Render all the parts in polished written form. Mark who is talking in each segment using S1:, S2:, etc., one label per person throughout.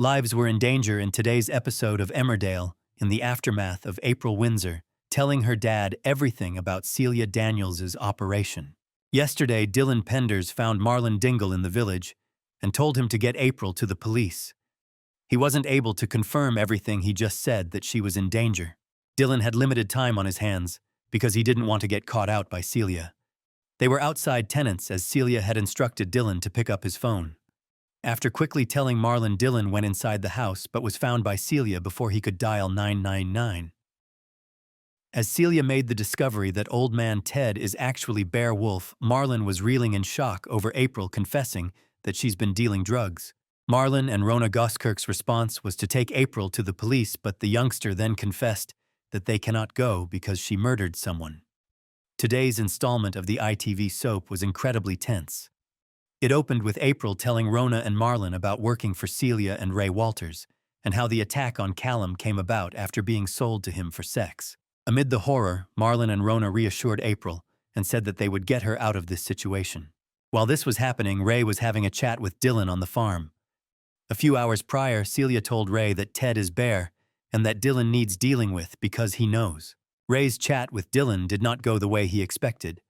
S1: Lives were in danger in today's episode of Emmerdale in the aftermath of April Windsor telling her dad everything about Celia Daniels's operation. Yesterday, Dylan Penders found Marlon Dingle in the village and told him to get April to the police. He wasn't able to confirm everything he just said that she was in danger. Dylan had limited time on his hands because he didn't want to get caught out by Celia. They were outside tenants as Celia had instructed Dylan to pick up his phone. After quickly telling Marlon, Dylan went inside the house but was found by Celia before he could dial 999. As Celia made the discovery that old man Ted is actually Bear Wolf, Marlon was reeling in shock over April confessing that she's been dealing drugs. Marlon and Rona Goskirk's response was to take April to the police, but the youngster then confessed that they cannot go because she murdered someone. Today's installment of the ITV soap was incredibly tense. It opened with April telling Rona and Marlon about working for Celia and Ray Walters, and how the attack on Callum came about after being sold to him for sex. Amid the horror, Marlon and Rona reassured April and said that they would get her out of this situation. While this was happening, Ray was having a chat with Dylan on the farm. A few hours prior, Celia told Ray that Ted is Bear and that Dylan needs dealing with because he knows. Ray's chat with Dylan did not go the way he expected.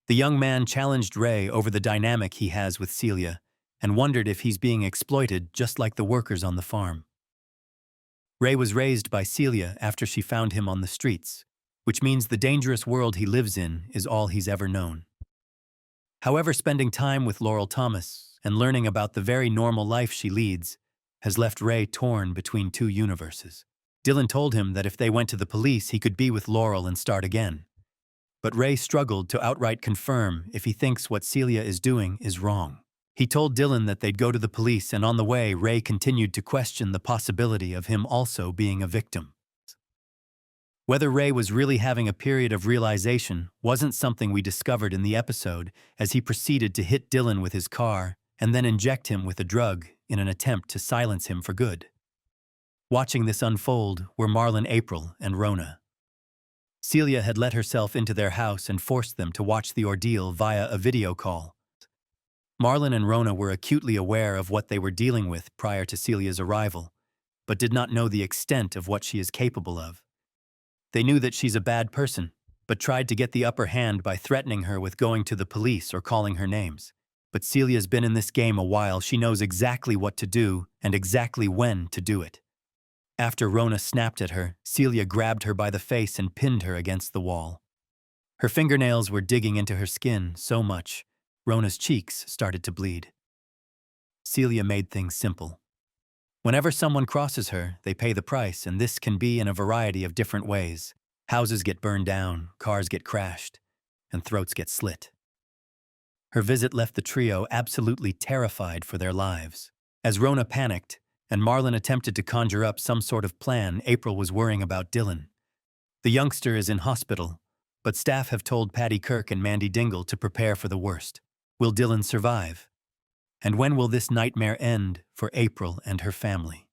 S1: The young man challenged Ray over the dynamic he has with Celia and wondered if he's being exploited just like the workers on the farm. Ray was raised by Celia after she found him on the streets, which means the dangerous world he lives in is all he's ever known. However, spending time with Laurel Thomas and learning about the very normal life she leads has left Ray torn between two universes. Dylan told him that if they went to the police, he could be with Laurel and start again. But Ray struggled to outright confirm if he thinks what Celia is doing is wrong. He told Dylan that they'd go to the police, and on the way, Ray continued to question the possibility of him also being a victim. Whether Ray was really having a period of realization wasn't something we discovered in the episode, as he proceeded to hit Dylan with his car and then inject him with a drug in an attempt to silence him for good. Watching this unfold were Marlon, April, and Rona. Celia had let herself into their house and forced them to watch the ordeal via a video call. Marlon and Rona were acutely aware of what they were dealing with prior to Celia's arrival, but did not know the extent of what she is capable of. They knew that she's a bad person, but tried to get the upper hand by threatening her with going to the police or calling her names. But Celia's been in this game a while. She knows exactly what to do and exactly when to do it. After Rona snapped at her, Celia grabbed her by the face and pinned her against the wall. Her fingernails were digging into her skin so much, Rona's cheeks started to bleed. Celia made things simple. Whenever someone crosses her, they pay the price, and this can be in a variety of different ways. Houses get burned down, cars get crashed, and throats get slit. Her visit left the trio absolutely terrified for their lives. As Rona panicked, and Marlon attempted to conjure up some sort of plan, April was worrying about Dylan. The youngster is in hospital, but staff have told Patty Kirk and Mandy Dingle to prepare for the worst. Will Dylan survive? And when will this nightmare end for April and her family?